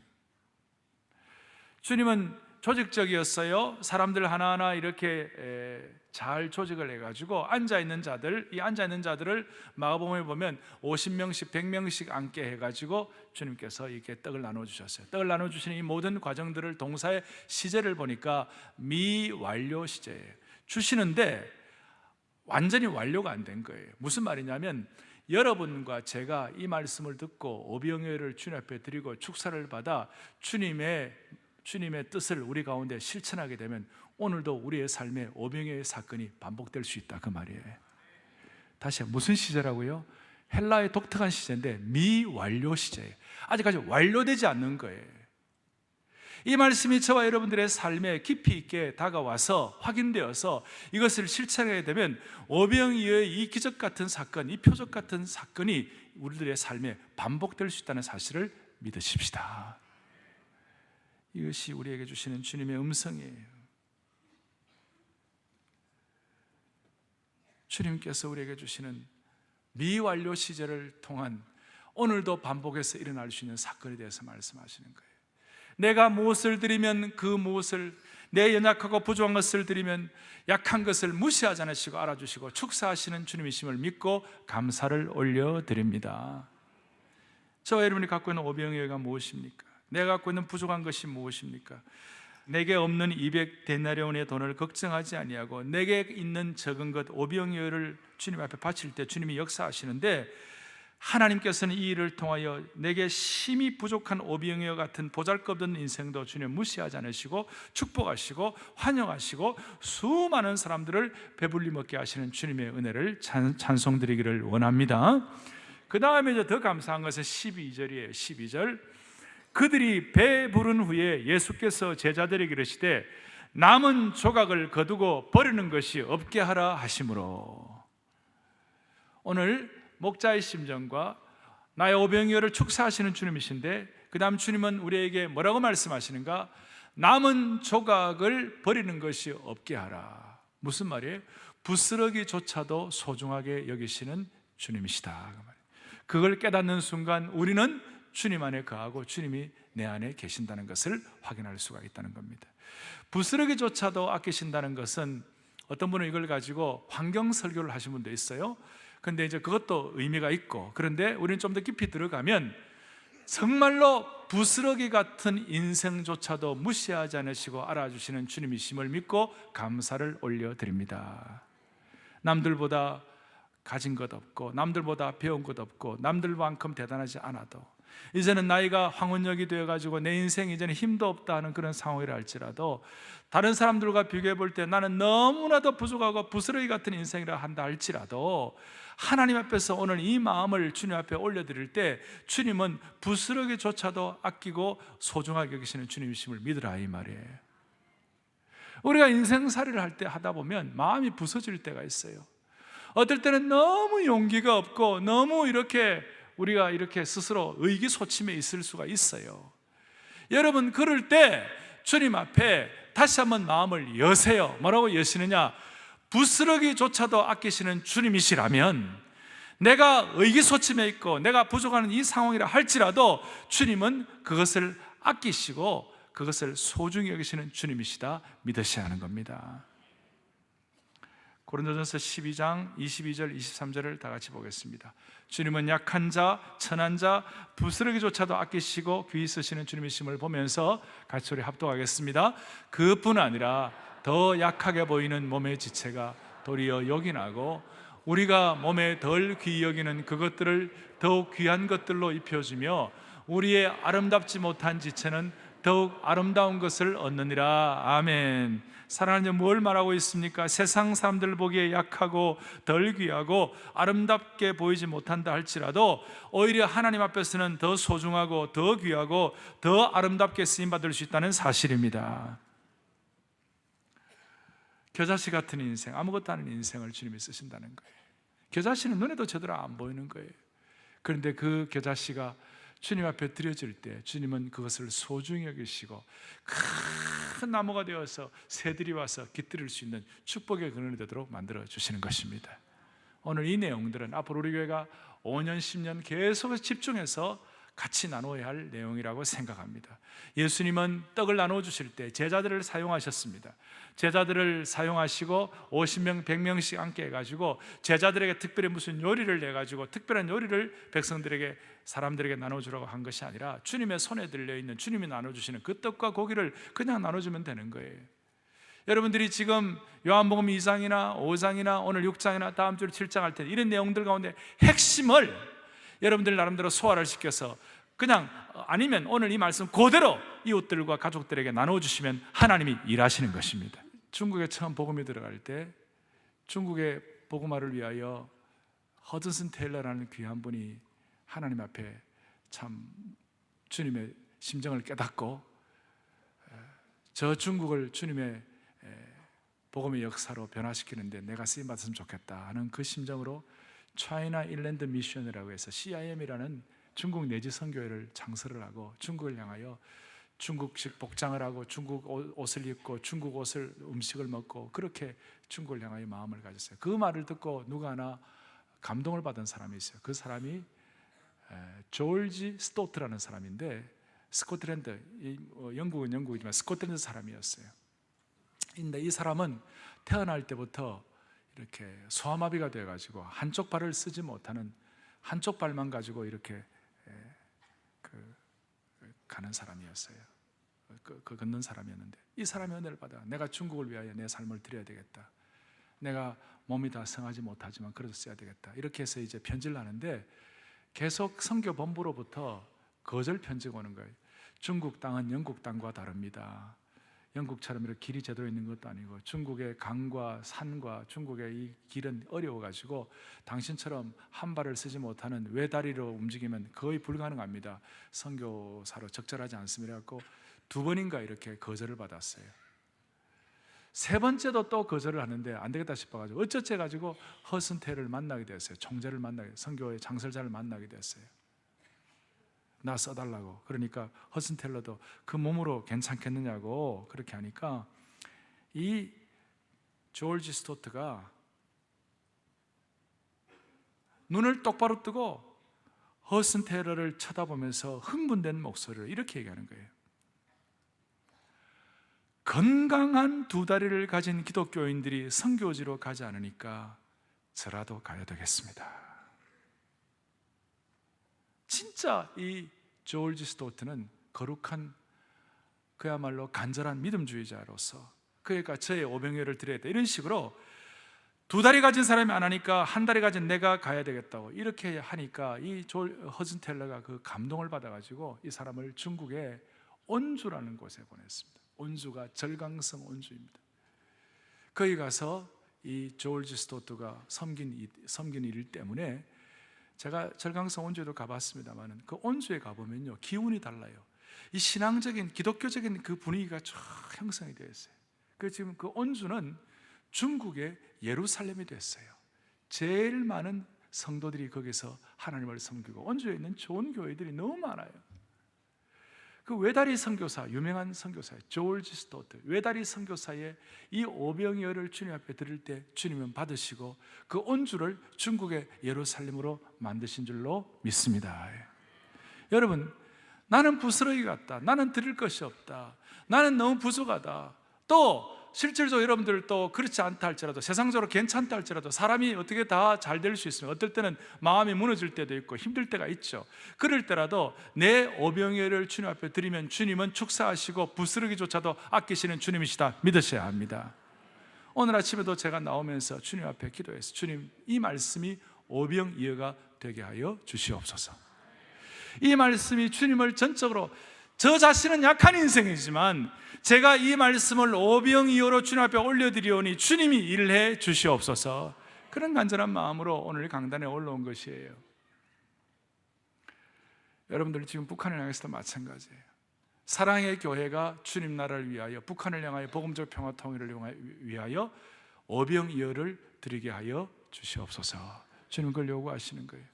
주님은 조직적이었어요. 사람들 하나하나 이렇게 잘 조직을 해가지고 앉아있는 자들, 이 앉아있는 자들을 마가복음에 보면 50명씩 100명씩 앉게 해가지고 주님께서 이렇게 떡을 나눠주셨어요. 떡을 나눠주시는 이 모든 과정들을, 동사의 시제를 보니까 미완료 시제예요. 주시는데 완전히 완료가 안 된 거예요. 무슨 말이냐면 여러분과 제가 이 말씀을 듣고 오병이어를 주님 앞에 드리고 축사를 받아 주님의 뜻을 우리 가운데 실천하게 되면 오늘도 우리의 삶에 오병이어의 사건이 반복될 수 있다, 그 말이에요. 다시 무슨 시제라고요? 헬라의 독특한 시제인데 미완료 시제예요. 아직까지 완료되지 않는 거예요. 이 말씀이 저와 여러분들의 삶에 깊이 있게 다가와서 확인되어서 이것을 실천하게 되면 오병이어의 이 기적 같은 사건, 이 표적 같은 사건이 우리들의 삶에 반복될 수 있다는 사실을 믿으십시다. 이것이 우리에게 주시는 주님의 음성이에요. 주님께서 우리에게 주시는 미완료 시제를 통한 오늘도 반복해서 일어날 수 있는 사건에 대해서 말씀하시는 거예요. 내가 무엇을 드리면 그 무엇을, 내 연약하고 부족한 것을 드리면 약한 것을 무시하지 않으시고 알아주시고 축사하시는 주님이심을 믿고 감사를 올려드립니다. 저와 여러분이 갖고 있는 오병이어가 무엇입니까? 내가 갖고 있는 부족한 것이 무엇입니까? 내게 없는 200데나리온의 돈을 걱정하지 아니하고 내게 있는 적은 것 오병이어를 주님 앞에 바칠 때 주님이 역사하시는데, 하나님께서는 이 일을 통하여 내게 심히 부족한 오병이어 같은 보잘것없는 인생도 주님 무시하지 않으시고 축복하시고 환영하시고 수많은 사람들을 배불리 먹게 하시는 주님의 은혜를 찬송드리기를 원합니다. 그 다음에 이제 더 감사한 것은 12절이에요. 12절. 그들이 배부른 후에 예수께서 제자들에게 이르시되 남은 조각을 거두고 버리는 것이 없게 하라 하심으로. 오늘 목자의 심정과 나의 오병이어를 축사하시는 주님이신데, 그 다음 주님은 우리에게 뭐라고 말씀하시는가? 남은 조각을 버리는 것이 없게 하라. 무슨 말이에요? 부스러기조차도 소중하게 여기시는 주님이시다. 그걸 깨닫는 순간 우리는 주님 안에 거하고 주님이 내 안에 계신다는 것을 확인할 수가 있다는 겁니다. 부스러기조차도 아끼신다는 것은, 어떤 분은 이걸 가지고 환경 설교를 하신 분도 있어요. 근데 이제 그것도 의미가 있고, 그런데 우리는 좀 더 깊이 들어가면 정말로 부스러기 같은 인생조차도 무시하지 않으시고 알아주시는 주님이심을 믿고 감사를 올려드립니다. 남들보다 가진 것 없고 남들보다 배운 것 없고 남들만큼 대단하지 않아도, 이제는 나이가 황혼역이 되어가지고 내 인생 이제는 힘도 없다 하는 그런 상황이라 할지라도, 다른 사람들과 비교해 볼 때 나는 너무나도 부족하고 부스러기 같은 인생이라 한다 할지라도, 하나님 앞에서 오늘 이 마음을 주님 앞에 올려드릴 때 주님은 부스러기조차도 아끼고 소중하게 여기시는 주님이심을 믿으라, 이 말이에요. 우리가 인생살이를 할 때 하다 보면 마음이 부서질 때가 있어요. 어떨 때는 너무 용기가 없고 너무 이렇게 우리가 이렇게 스스로 의기소침해 있을 수가 있어요. 여러분, 그럴 때 주님 앞에 다시 한번 마음을 여세요. 뭐라고 여시느냐? 부스러기조차도 아끼시는 주님이시라면, 내가 의기소침해 있고 내가 부족한 이 상황이라 할지라도 주님은 그것을 아끼시고 그것을 소중히 여기시는 주님이시다 믿으셔야 하는 겁니다. 고린도전서 12장 22절 23절을 다 같이 보겠습니다. 주님은 약한 자, 천한 자, 부스러기조차도 아끼시고 귀히 쓰시는 주님이심을 보면서 같이 우리 합독하겠습니다. 그뿐 아니라 더 약하게 보이는 몸의 지체가 도리어 요긴하고 우리가 몸에 덜 귀히 여기는 그것들을 더욱 귀한 것들로 입혀주며 우리의 아름답지 못한 지체는 더욱 아름다운 것을 얻느니라. 아멘. 사랑하는 뭘 말하고 있습니까? 세상 사람들 보기에 약하고 덜 귀하고 아름답게 보이지 못한다 할지라도 오히려 하나님 앞에서는 더 소중하고 더 귀하고 더 아름답게 쓰임받을 수 있다는 사실입니다. 겨자씨 같은 인생, 아무것도 아닌 인생을 주님이 쓰신다는 거예요. 겨자씨는 눈에도 제대로 안 보이는 거예요. 그런데 그 겨자씨가 주님 앞에 드려질 때 주님은 그것을 소중히 여기시고 큰 나무가 되어서 새들이 와서 깃들일 수 있는 축복의 근원이 되도록 만들어 주시는 것입니다. 오늘 이 내용들은 앞으로 우리 교회가 5년, 10년 계속해서 집중해서 같이 나눠야 할 내용이라고 생각합니다. 예수님은 떡을 나눠 주실 때 제자들을 사용하셨습니다. 제자들을 사용하시고 50명, 100명씩 앉게 해가지고 제자들에게 특별히 무슨 요리를 내가지고 특별한 요리를 백성들에게, 사람들에게 나눠주라고 한 것이 아니라 주님의 손에 들려있는, 주님이 나눠주시는 그 떡과 고기를 그냥 나눠주면 되는 거예요. 여러분들이 지금 요한복음 2장이나 5장이나 오늘 6장이나 다음 주로 7장 할 때 이런 내용들 가운데 핵심을 여러분들 나름대로 소화를 시켜서 그냥, 아니면 오늘 이 말씀 그대로 이웃들과 가족들에게 나눠주시면 하나님이 일하시는 것입니다. 중국에 처음 복음이 들어갈 때 중국의 복음화를 위하여 허드슨 테일러라는 귀한 분이 하나님 앞에 참 주님의 심정을 깨닫고 저 중국을 주님의 복음의 역사로 변화시키는데 내가 쓰임받았으면 좋겠다 하는 그 심정으로 차이나 일랜드 미션이라고 해서 CIM이라는 중국 내지 선교회를 창설을 하고 중국을 향하여 중국식 복장을 하고 중국 옷을 입고 중국 옷을, 음식을 먹고 그렇게 중국을 향하여 마음을 가졌어요. 그 말을 듣고 누가 하나 감동을 받은 사람이 있어요. 그 사람이 조지 스토트라는 사람인데, 스코틀랜드, 영국은 영국이지만 스코틀랜드 사람이었어요. 근데 이 사람은 태어날 때부터 이렇게 소아마비가 돼가지고 한쪽 발을 쓰지 못하는, 한쪽 발만 가지고 이렇게 가는 사람이었어요. 걷는 사람이었는데 이 사람이 은혜를 받아 내가 중국을 위하여 내 삶을 드려야 되겠다. 내가 몸이 다 성하지 못하지만 그래도 써야 되겠다. 이렇게 해서 이제 편지를 하는데 계속 선교 본부로부터 거절 편지가 오는 거예요. 중국 땅은 영국 땅과 다릅니다. 영국처럼 이렇게 길이 제대로 있는 것도 아니고 중국의 강과 산과 중국의 이 길은 어려워가지고 당신처럼 한 발을 쓰지 못하는 외다리로 움직이면 거의 불가능합니다. 선교사로 적절하지 않습니다. 그래갖고 2번인가 이렇게 거절을 받았어요. 3번째도 또 거절을 하는데 안 되겠다 싶어가지고 어쩌지 해가지고 허슨테를 만나게 됐어요. 총재를 만나게, 선교의 장설자를 만나게 됐어요. 나 써달라고. 그러니까 허슨텔러도 그 몸으로 괜찮겠느냐고 그렇게 하니까 이 조지 스토트가 눈을 똑바로 뜨고 허슨텔러를 쳐다보면서 흥분된 목소리로 이렇게 얘기하는 거예요. 건강한 2다리를 가진 기독교인들이 선교지로 가지 않으니까 저라도 가야 되겠습니다. 진짜 이 조지 스토트는 거룩한, 그야말로 간절한 믿음주의자로서 그러니까 저의 오병이어를 드려야 돼, 이런 식으로 2다리 가진 사람이 안 하니까 1다리 가진 내가 가야 되겠다고 이렇게 하니까 이 허슨텔러가 그 감동을 받아가지고 이 사람을 중국의 온주라는 곳에 보냈습니다. 온주가 절강성 온주입니다. 거기 가서 이 조지 스토트가 섬긴 일 때문에 제가 절강성 온주에도 가봤습니다만 그 온주에 가보면요 기운이 달라요. 이 신앙적인 기독교적인 그 분위기가 쫙 형성이 되어 있어요. 그래서 지금 그 온주는 중국의 예루살렘이 됐어요. 제일 많은 성도들이 거기서 하나님을 섬기고 온주에 있는 좋은 교회들이 너무 많아요. 그 외다리 선교사, 유명한 선교사예요. 조지 스토트. 외다리 선교사의 이 오병이어를 주님 앞에 드릴 때 주님은 받으시고 그 온주를 중국의 예루살렘으로 만드신 줄로 믿습니다. 여러분, 나는 부스러기 같다. 나는 드릴 것이 없다. 나는 너무 부족하다. 또 실질적으로 여러분들 또 그렇지 않다 할지라도, 세상적으로 괜찮다 할지라도 사람이 어떻게 다 잘 될 수 있으면 어떨 때는 마음이 무너질 때도 있고 힘들 때가 있죠. 그럴 때라도 내 오병이어를 주님 앞에 드리면 주님은 축사하시고 부스러기조차도 아끼시는 주님이시다 믿으셔야 합니다. 오늘 아침에도 제가 나오면서 주님 앞에 기도했어요. 주님, 이 말씀이 오병이어가 되게 하여 주시옵소서. 이 말씀이 주님을 전적으로, 저 자신은 약한 인생이지만 제가 이 말씀을 오병이어로 주님 앞에 올려드리오니 주님이 일해 주시옵소서. 그런 간절한 마음으로 오늘 강단에 올라온 것이에요. 여러분들 지금 북한을 향해서도 마찬가지예요. 사랑의 교회가 주님 나라를 위하여, 북한을 향하여 복음적 평화 통일을 위하여 오병이어를 드리게 하여 주시옵소서. 주님 그걸 요구하시는 거예요.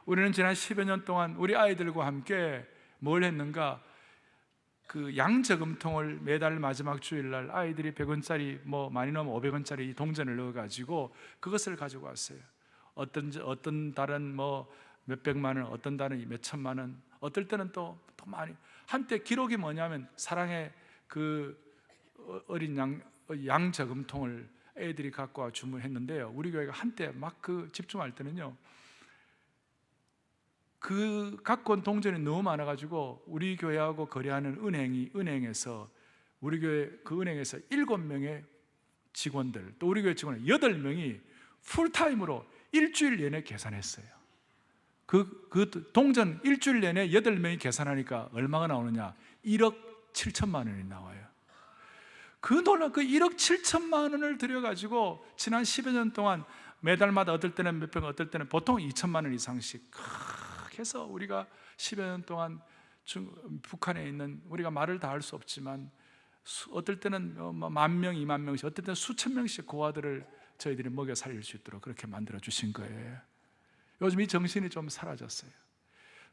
우리는 지난 10여 년 동안 우리 아이들과 함께 뭘 했는가? 그 양저금통을 매달 마지막 주일날 아이들이 100원짜리 뭐 많이 넣으면 500원짜리 동전을 넣어가지고 그것을 가지고 왔어요. 어떤 달은 뭐 몇백만 원, 어떤 달은 몇천만 원, 어떨 때는 또 많이, 한때 기록이 뭐냐면 사랑의 그 어린 양 저금통을 애들이 갖고 와 주문했는데요, 우리 교회가 한때 막 그 집중할 때는요, 그 갖고 온 동전이 너무 많아가지고 우리 교회하고 거래하는 은행에서 우리 교회 그 은행에서 7명의 직원들, 또 우리 교회 직원 8명이 풀타임으로 일주일 내내 계산했어요. 그 동전 일주일 내내 8명이 계산하니까 얼마가 나오느냐? 1억 7천만 원이 나와요. 그 1억 7천만 원을 들여가지고 지난 10여 년 동안 매달마다 어떨 때는 몇백, 어떨 때는 보통 2천만 원 이상씩 크게 해서 우리가 10여 년 동안 북한에 있는, 우리가 말을 다 할 수 없지만 어떨 때는 10,000명, 20,000명씩, 어떨 때는 수천 명씩 고아들을 저희들이 먹여 살릴 수 있도록 그렇게 만들어 주신 거예요. 요즘 이 정신이 좀 사라졌어요.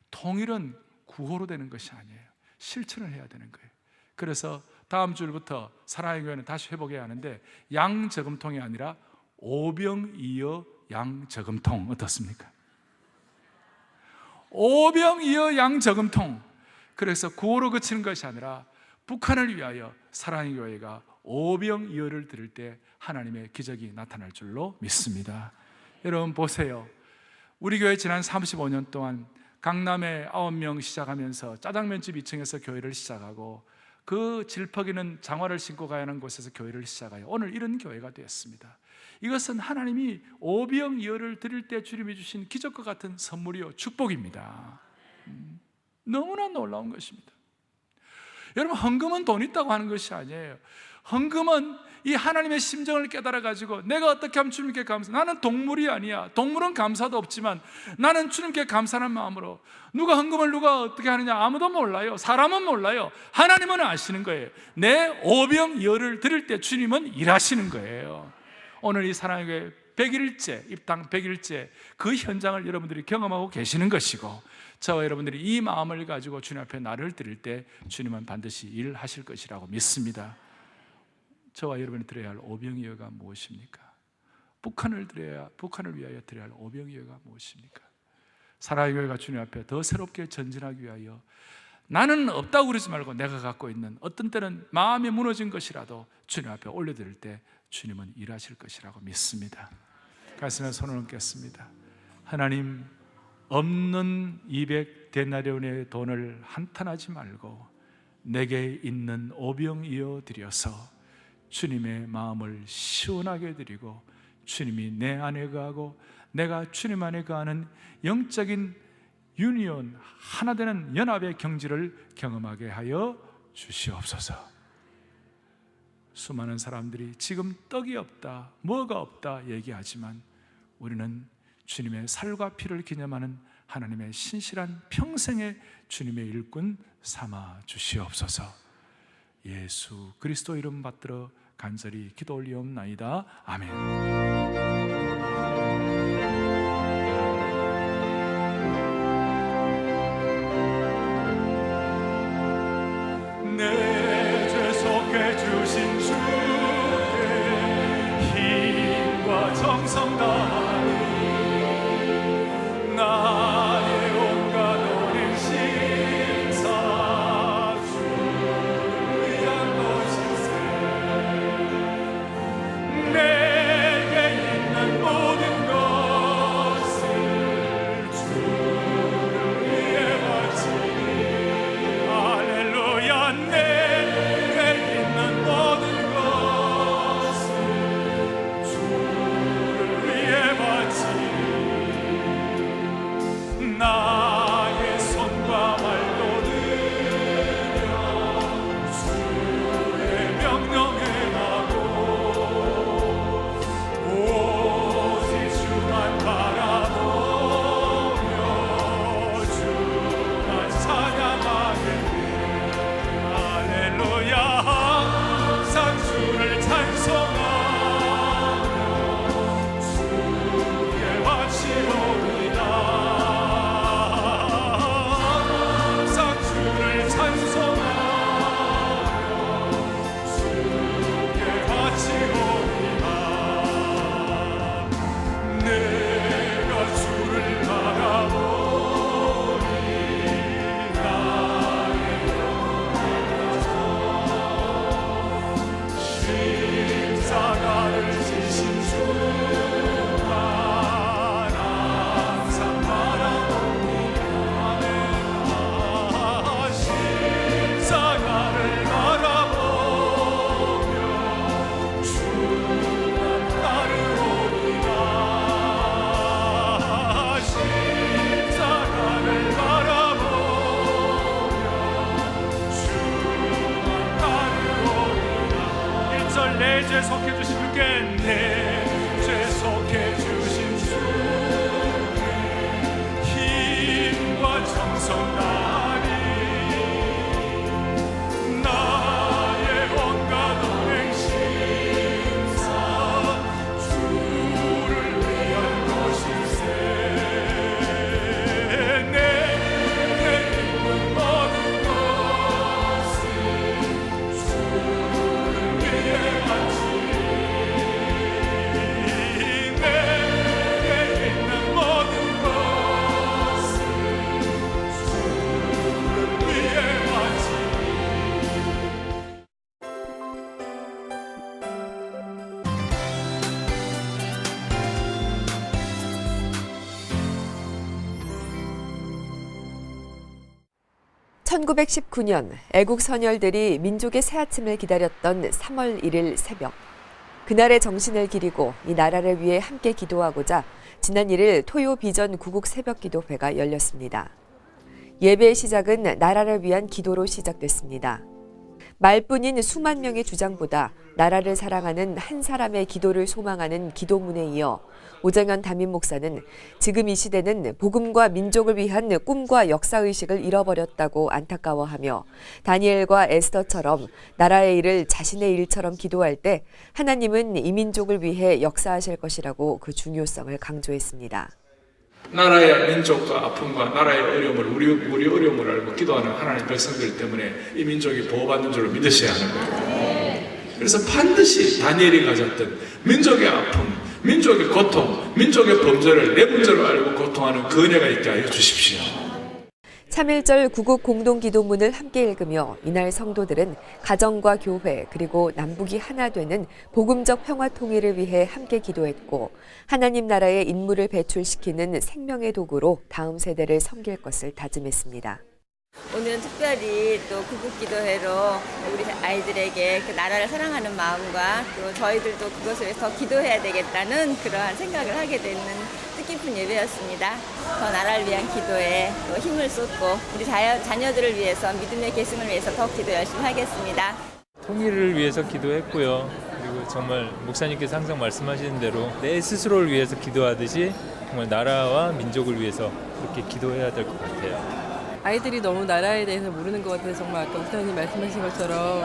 통일은 구호로 되는 것이 아니에요. 실천을 해야 되는 거예요. 그래서 다음 주부터 사랑의 교회는 다시 회복해야 하는데, 양저금통이 아니라 오병이어 양저금통 어떻습니까? 오병이어 양저금통. 그래서 구호로 그치는 것이 아니라 북한을 위하여 사랑의 교회가 오병이어를 드릴 때 하나님의 기적이 나타날 줄로 믿습니다. 여러분 보세요. 우리 교회 지난 35년 동안 강남에 9명 시작하면서 짜장면집 2층에서 교회를 시작하고, 그 질퍽이는 장화를 신고 가야 하는 곳에서 교회를 시작하여 오늘 이런 교회가 되었습니다. 이것은 하나님이 오병이어를 드릴 때 주님이 주신 기적과 같은 선물이요 축복입니다. 너무나 놀라운 것입니다. 여러분, 헌금은 돈 있다고 하는 것이 아니에요. 헌금은 이 하나님의 심정을 깨달아가지고 내가 어떻게 하면 주님께 감사, 나는 동물이 아니야. 동물은 감사도 없지만 나는 주님께 감사하는 마음으로, 누가 헌금을 누가 어떻게 하느냐 아무도 몰라요. 사람은 몰라요. 하나님은 아시는 거예요. 내 오병이어를 드릴 때 주님은 일하시는 거예요. 오늘 이 사랑의 교회 100일째, 입당 100일째 그 현장을 여러분들이 경험하고 계시는 것이고, 저와 여러분들이 이 마음을 가지고 주님 앞에 나를 드릴 때 주님은 반드시 일하실 것이라고 믿습니다. 저와 여러분이 드려야 할 오병이어가 무엇입니까? 북한을 위하여 드려야 할 오병이어가 무엇입니까? 사랑의 교회가 주님 앞에 더 새롭게 전진하기 위하여 나는 없다고 그러지 말고 내가 갖고 있는, 어떤 때는 마음이 무너진 것이라도 주님 앞에 올려드릴 때 주님은 일하실 것이라고 믿습니다. 가슴에 손을 얹겠습니다. 하나님, 없는 200데나리온의 돈을 한탄하지 말고 내게 있는 오병이어 드려서 주님의 마음을 시원하게 드리고, 주님이 내 안에 거하고 내가 주님 안에 거하는 영적인 유니온, 하나 되는 연합의 경지를 경험하게 하여 주시옵소서. 수많은 사람들이 지금 떡이 없다, 뭐가 없다 얘기하지만 우리는 주님의 살과 피를 기념하는 하나님의 신실한 평생의 주님의 일꾼 삼아 주시옵소서. 예수 그리스도 이름 받들어 간절히 기도 올리옵나이다. 아멘. 내 죄 속해 주신 주께 힘과 정성 다하니 나의 온갖 오랜 신사 주 위한 것이세. 내게 있는 1919년 애국 선열들이 민족의 새아침을 기다렸던 3월 1일 새벽. 그날의 정신을 기리고 이 나라를 위해 함께 기도하고자 지난 1일 토요 비전 구국 새벽기도회가 열렸습니다. 예배의 시작은 나라를 위한 기도로 시작됐습니다. 말뿐인 수만 명의 주장보다 나라를 사랑하는 한 사람의 기도를 소망하는 기도문에 이어 오정현 담임 목사는 지금 이 시대는 복음과 민족을 위한 꿈과 역사의식을 잃어버렸다고 안타까워하며 다니엘과 에스더처럼 나라의 일을 자신의 일처럼 기도할 때 하나님은 이 민족을 위해 역사하실 것이라고 그 중요성을 강조했습니다. 나라의 민족과 아픔과 나라의 어려움을 우리 어려움을 알고 기도하는 하나님의 백성들 때문에 이 민족이 보호받는 줄로 믿으셔야 하는 거예요. 그래서 반드시 다니엘이 가졌던 민족의 아픔, 민족의 고통, 민족의 범죄를 내 문제로 알고 고통하는 그 은혜가 있게 하여 주십시오. 3.1절 구국 공동기도문을 함께 읽으며 이날 성도들은 가정과 교회 그리고 남북이 하나 되는 복음적 평화 통일을 위해 함께 기도했고 하나님 나라의 인물을 배출시키는 생명의 도구로 다음 세대를 섬길 것을 다짐했습니다. 오늘은 특별히 또 구국기도회로 우리 아이들에게 그 나라를 사랑하는 마음과 또 저희들도 그것을 위해서 더 기도해야 되겠다는 그러한 생각을 하게 되는 뜻깊은 예배였습니다. 더 나라를 위한 기도에 또 힘을 쏟고 우리 자녀들을 위해서 믿음의 계승을 위해서 더 기도 열심히 하겠습니다. 통일을 위해서 기도했고요. 그리고 정말 목사님께서 항상 말씀하시는 대로 내 스스로를 위해서 기도하듯이 정말 나라와 민족을 위해서 그렇게 기도해야 될 것 같아요. 아이들이 너무 나라에 대해서 모르는 것 같아서 정말 아까 목사님 말씀하신 것처럼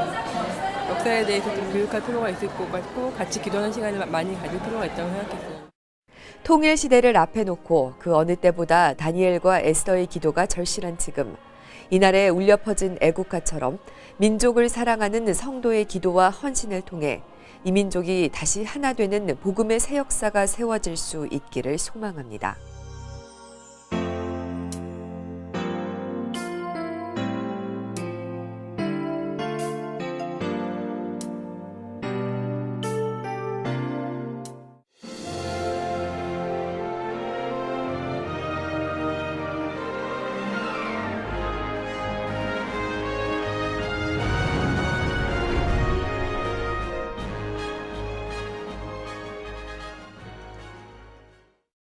역사에 대해서 좀 교육할 필요가 있을 것 같고 같이 기도하는 시간을 많이 가질 필요가 있다고 생각했어요. 통일 시대를 앞에 놓고 그 어느 때보다 다니엘과 에스더의 기도가 절실한 지금 이날에 울려 퍼진 애국가처럼 민족을 사랑하는 성도의 기도와 헌신을 통해 이 민족이 다시 하나 되는 복음의 새 역사가 세워질 수 있기를 소망합니다.